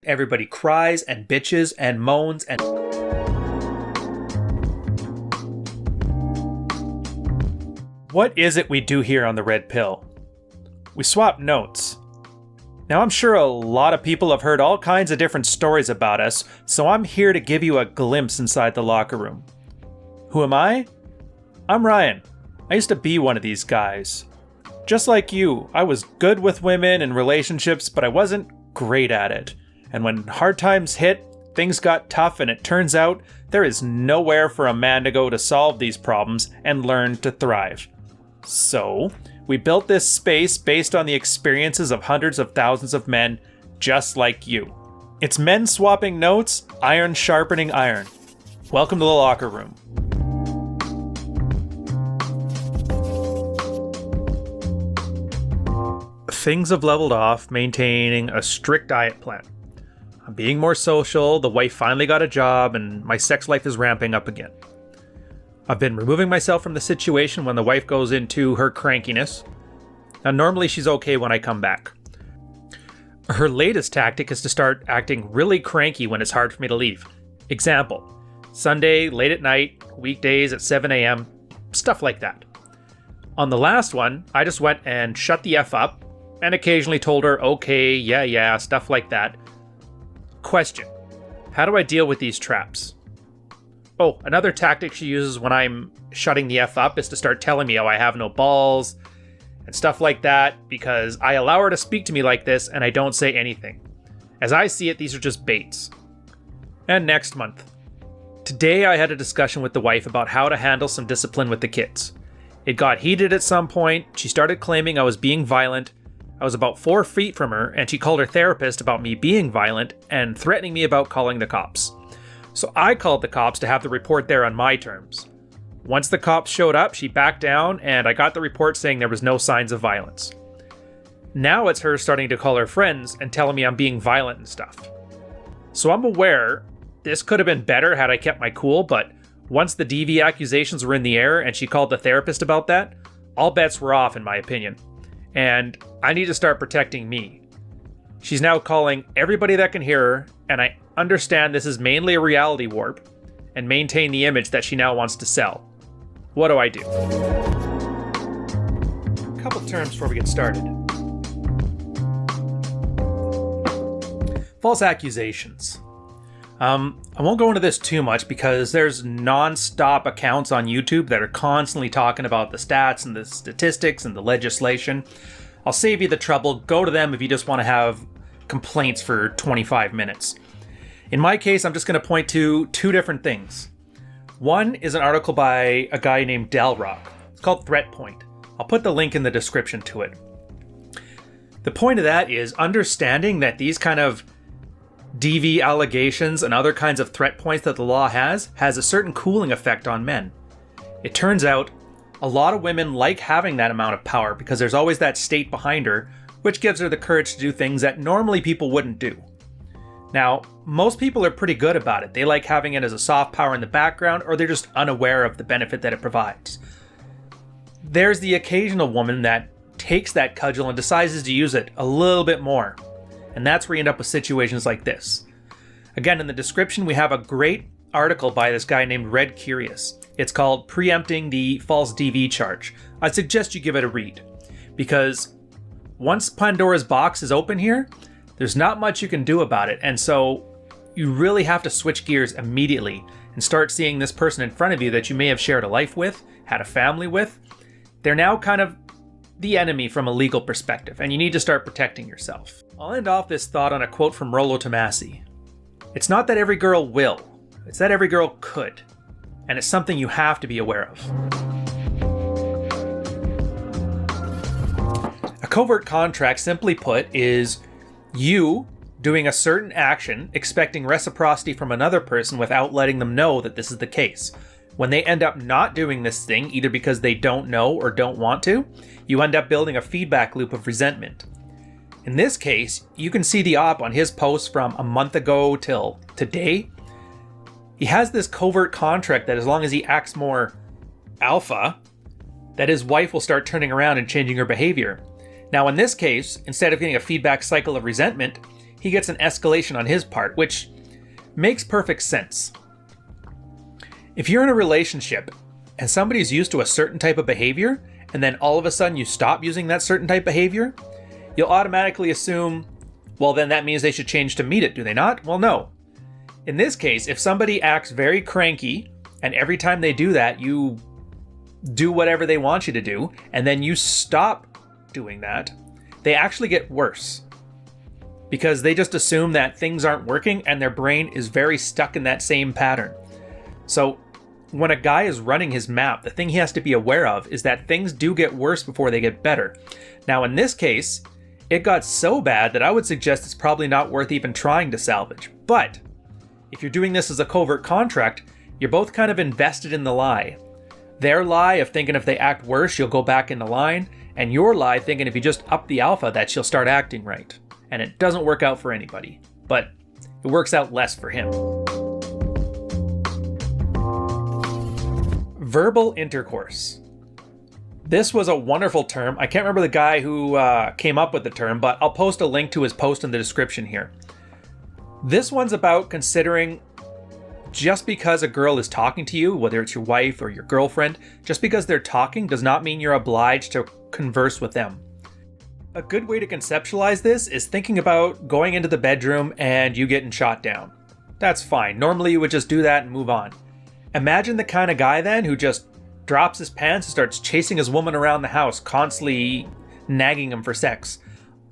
Everybody cries and bitches and moans and... What is it we do here on the Red Pill? We swap notes. Now, I'm sure a lot of people have heard all kinds of different stories about us, so I'm here to give you a glimpse inside the locker room. Who am I? I'm Ryan. I used to be one of these guys. Just like you, I was good with women and relationships, but I wasn't great at it. And when hard times hit, things got tough, and it turns out there is nowhere for a man to go to solve these problems and learn to thrive. So, we built this space based on the experiences of hundreds of thousands of men just like you. It's men swapping notes, iron sharpening iron. Welcome to the locker room. Things have leveled off, maintaining a strict diet plan. I'm being more social, the wife finally got a job, and my sex life is ramping up again. I've been removing myself from the situation when the wife goes into her crankiness. Now, normally she's okay when I come back. Her latest tactic is to start acting really cranky when it's hard for me to leave. Example, Sunday, late at night, weekdays at 7 a.m., stuff like that. On the last one, I just went and shut the F up, and occasionally told her, okay, yeah, stuff like that. Question, how do I deal with these traps? Oh, another tactic she uses when I'm shutting the F up is to start telling me how I have no balls and stuff like that, because I allow her to speak to me like this and I don't say anything. As I see it, these are just baits. And next month. Today I had a discussion with the wife about how to handle some discipline with the kids. It got heated at some point. She started claiming I was being violent. I was about 4 feet from her, and she called her therapist about me being violent and threatening me about calling the cops. So I called the cops to have the report there on my terms. Once the cops showed up, she backed down, and I got the report saying there was no signs of violence. Now it's her starting to call her friends and telling me I'm being violent and stuff. So I'm aware this could have been better had I kept my cool, but once the DV accusations were in the air and she called the therapist about that, all bets were off in my opinion. And I need to start protecting me. She's now calling everybody that can hear her, and I understand this is mainly a reality warp and maintain the image that she now wants to sell. What do I do? A couple terms before we get started. False accusations. I won't go into this too much because there's non-stop accounts on YouTube that are constantly talking about the stats and the statistics and the legislation. I'll save you the trouble. Go to them if you just want to have complaints for 25 minutes. In my case, I'm just going to point to 2 different things. One is an article by a guy named Dalrock. It's called Threat Point. I'll put the link in the description to it. The point of that is understanding that these kind of DV allegations and other kinds of threat points that the law has a certain cooling effect on men. It turns out a lot of women like having that amount of power because there's always that state behind her, which gives her the courage to do things that normally people wouldn't do. Now, most people are pretty good about it. They like having it as a soft power in the background, or they're just unaware of the benefit that it provides. There's the occasional woman that takes that cudgel and decides to use it a little bit more. And that's where you end up with situations like this. Again, in the description, we have a great article by this guy named Red Curious. It's called Preempting the False DV Charge. I suggest you give it a read. Because once Pandora's box is open here, there's not much you can do about it. And so you really have to switch gears immediately and start seeing this person in front of you that you may have shared a life with, had a family with. They're now kind of the enemy from a legal perspective, and you need to start protecting yourself. I'll end off this thought on a quote from Rollo Tomassi. It's not that every girl will, it's that every girl could, and it's something you have to be aware of. A covert contract, simply put, is you doing a certain action, expecting reciprocity from another person without letting them know that this is the case. When they end up not doing this thing, either because they don't know or don't want to, you end up building a feedback loop of resentment. In this case, you can see the op on his post from a month ago till today. He has this covert contract that as long as he acts more alpha, that his wife will start turning around and changing her behavior. Now in this case, instead of getting a feedback cycle of resentment, he gets an escalation on his part, which makes perfect sense. If you're in a relationship and somebody's used to a certain type of behavior, and then all of a sudden you stop using that certain type of behavior, you'll automatically assume, well, then that means they should change to meet it, do they not? Well, no. In this case, if somebody acts very cranky, and every time they do that, you do whatever they want you to do, and then you stop doing that, they actually get worse. Because they just assume that things aren't working, and their brain is very stuck in that same pattern. So, when a guy is running his map, the thing he has to be aware of is that things do get worse before they get better. Now, in this case, it got so bad that I would suggest it's probably not worth even trying to salvage. But if you're doing this as a covert contract, you're both kind of invested in the lie. Their lie of thinking if they act worse, you'll go back in the line, and your lie thinking if you just up the alpha, that she'll start acting right. And it doesn't work out for anybody, but it works out less for him. Verbal intercourse. This was a wonderful term. I can't remember the guy who came up with the term, but I'll post a link to his post in the description here. This one's about considering just because a girl is talking to you, whether it's your wife or your girlfriend, just because they're talking does not mean you're obliged to converse with them. A good way to conceptualize this is thinking about going into the bedroom and you getting shot down. That's fine. Normally you would just do that and move on. Imagine the kind of guy then who just drops his pants and starts chasing his woman around the house, constantly nagging him for sex.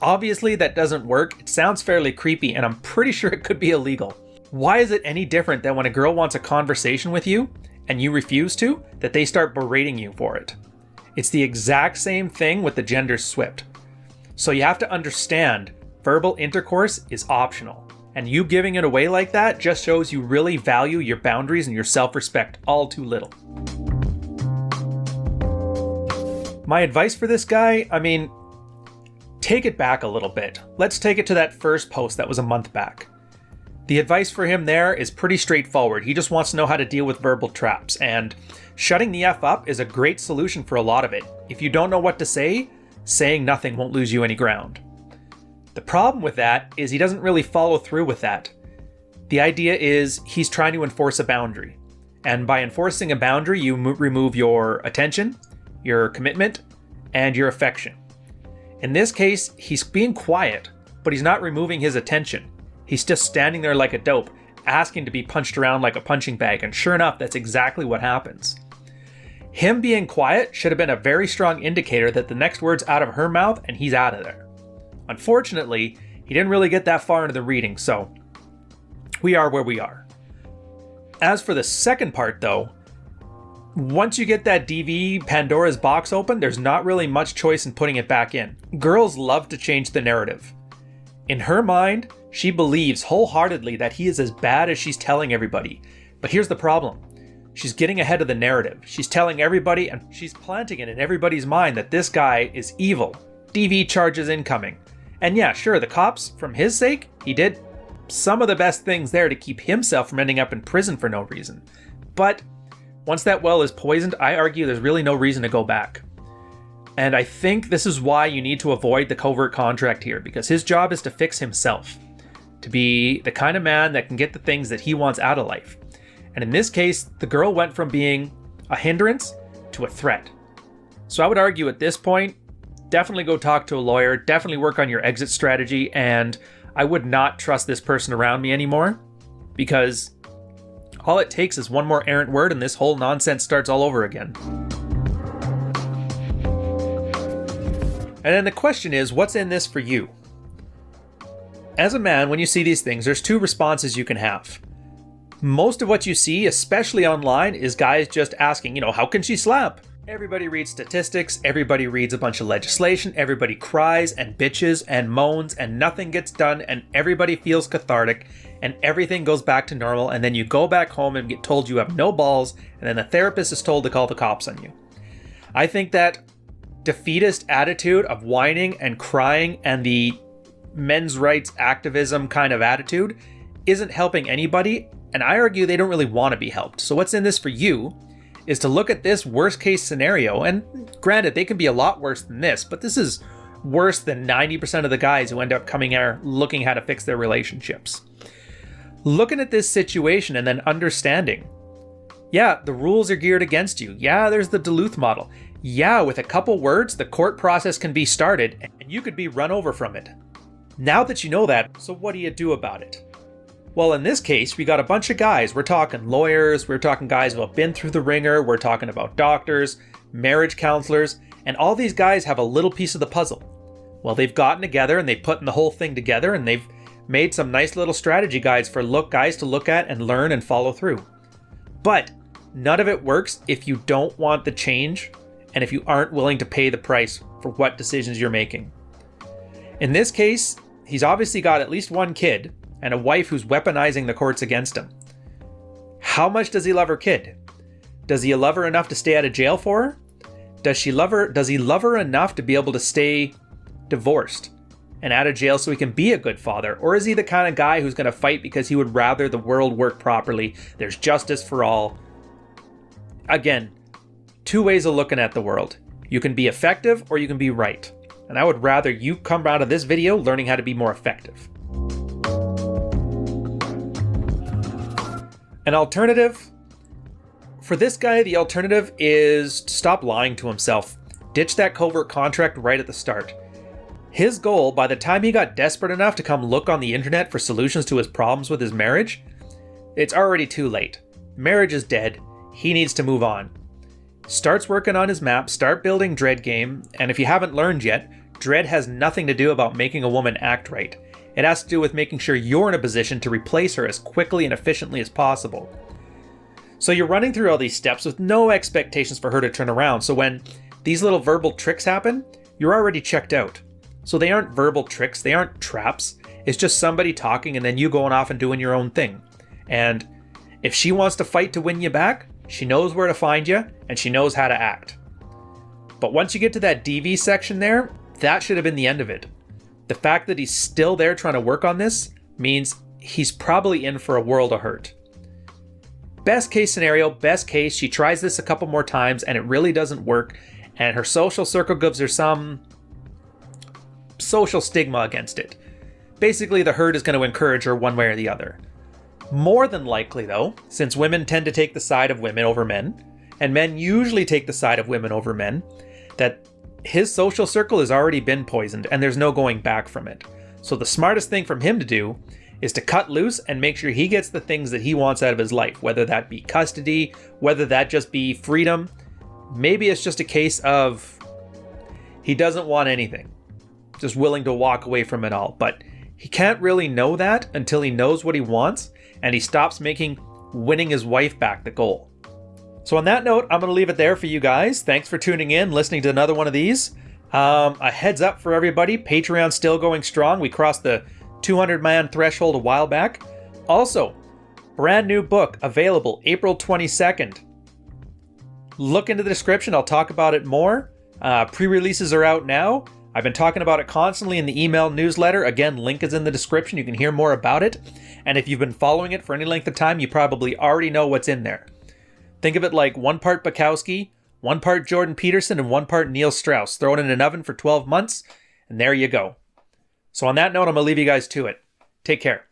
Obviously that doesn't work. It sounds fairly creepy, and I'm pretty sure it could be illegal. Why is it any different than when a girl wants a conversation with you and you refuse to, that they start berating you for it? It's the exact same thing with the gender swapped. So you have to understand, verbal intercourse is optional. And you giving it away like that just shows you really value your boundaries and your self-respect all too little. My advice for this guy, take it back a little bit. Let's take it to that first post that was a month back. The advice for him there is pretty straightforward. He just wants to know how to deal with verbal traps, and shutting the F up is a great solution for a lot of it. If you don't know what to say, saying nothing won't lose you any ground. The problem with that is he doesn't really follow through with that. The idea is he's trying to enforce a boundary. And by enforcing a boundary, you remove your attention, your commitment, and your affection. In this case, he's being quiet, but he's not removing his attention. He's just standing there like a dope, asking to be punched around like a punching bag, and sure enough, that's exactly what happens. Him being quiet should have been a very strong indicator that the next word's out of her mouth and he's out of there. Unfortunately, he didn't really get that far into the reading, so we are where we are. As for the second part though, once you get that DV Pandora's box open, there's not really much choice in putting it back in. Girls love to change the narrative. In her mind, she believes wholeheartedly that he is as bad as she's telling everybody. But here's the problem. She's getting ahead of the narrative. She's telling everybody, and she's planting it in everybody's mind that this guy is evil. DV charges incoming. And yeah, sure, the cops, from his sake, he did some of the best things there to keep himself from ending up in prison for no reason. But once that well is poisoned, I argue there's really no reason to go back. And I think this is why you need to avoid the covert contract here, because his job is to fix himself, to be the kind of man that can get the things that he wants out of life. And in this case, the girl went from being a hindrance to a threat. So I would argue at this point, definitely go talk to a lawyer, definitely work on your exit strategy, and I would not trust this person around me anymore, because all it takes is one more errant word and this whole nonsense starts all over again. And then the question is, what's in this for you? As a man, when you see these things, there's two responses you can have. Most of what you see, especially online, is guys just asking, how can she slap? Everybody reads statistics, everybody reads a bunch of legislation, everybody cries and bitches and moans and nothing gets done and everybody feels cathartic and everything goes back to normal, and then you go back home and get told you have no balls, and then the therapist is told to call the cops on you. I think that defeatist attitude of whining and crying and the men's rights activism kind of attitude isn't helping anybody, and I argue they don't really want to be helped. So what's in this for you is to look at this worst case scenario, and granted, they can be a lot worse than this, but this is worse than 90% of the guys who end up coming here looking how to fix their relationships. Looking at this situation and then understanding, yeah, the rules are geared against you. Yeah, there's the Duluth model. Yeah, with a couple words, the court process can be started and you could be run over from it. Now that you know that, so what do you do about it? Well, in this case, we got a bunch of guys. We're talking lawyers, we're talking guys who have been through the ringer, we're talking about doctors, marriage counselors, and all these guys have a little piece of the puzzle. Well, they've gotten together and they've put the whole thing together and they've made some nice little strategy guides for guys to look at and learn and follow through. But none of it works if you don't want the change and if you aren't willing to pay the price for what decisions you're making. In this case, he's obviously got at least one kid and a wife who's weaponizing the courts against him. How much does he love her kid? Does he love her enough to stay out of jail for her? Does he love her enough to be able to stay divorced and out of jail so he can be a good father? Or is he the kind of guy who's going to fight because he would rather the world work properly? There's justice for all. Again, two ways of looking at the world. You can be effective or you can be right. And I would rather you come out of this video learning how to be more effective. An alternative. For this guy, the alternative is to stop lying to himself. Ditch that covert contract right at the start. His goal, by the time he got desperate enough to come look on the internet for solutions to his problems with his marriage, it's already too late. Marriage is dead. He needs to move on. Starts working on his map, start building Dread Game, and if you haven't learned yet, Dread has nothing to do about making a woman act right. It has to do with making sure you're in a position to replace her as quickly and efficiently as possible. So you're running through all these steps with no expectations for her to turn around, so when these little verbal tricks happen, you're already checked out. So they aren't verbal tricks, they aren't traps, it's just somebody talking and then you going off and doing your own thing. And if she wants to fight to win you back, she knows where to find you and she knows how to act. But once you get to that DV section there, that should have been the end of it. The fact that he's still there trying to work on this means he's probably in for a world of hurt. Best case scenario, best case, she tries this a couple more times and it really doesn't work, and her social circle gives her some social stigma against it. Basically, the herd is going to encourage her one way or the other. More than likely, though, since women tend to take the side of women over men, and men usually take the side of women over men, that his social circle has already been poisoned and there's no going back from it. So the smartest thing from him to do is to cut loose and make sure he gets the things that he wants out of his life, whether that be custody, whether that just be freedom. Maybe it's just a case of he doesn't want anything, just willing to walk away from it all. But he can't really know that until he knows what he wants and he stops making winning his wife back the goal. So on that note, I'm going to leave it there for you guys. Thanks for tuning in, listening to another one of these. A heads up for everybody, Patreon's still going strong. We crossed the 200-man threshold a while back. Also, brand new book available April 22nd. Look into the description. I'll talk about it more. Pre-releases are out now. I've been talking about it constantly in the email newsletter. Again, link is in the description. You can hear more about it. And if you've been following it for any length of time, you probably already know what's in there. Think of it like 1 part Bukowski, 1 part Jordan Peterson, and 1 part Neil Strauss. Throw it in an oven for 12 months, and there you go. So on that note, I'm going to leave you guys to it. Take care.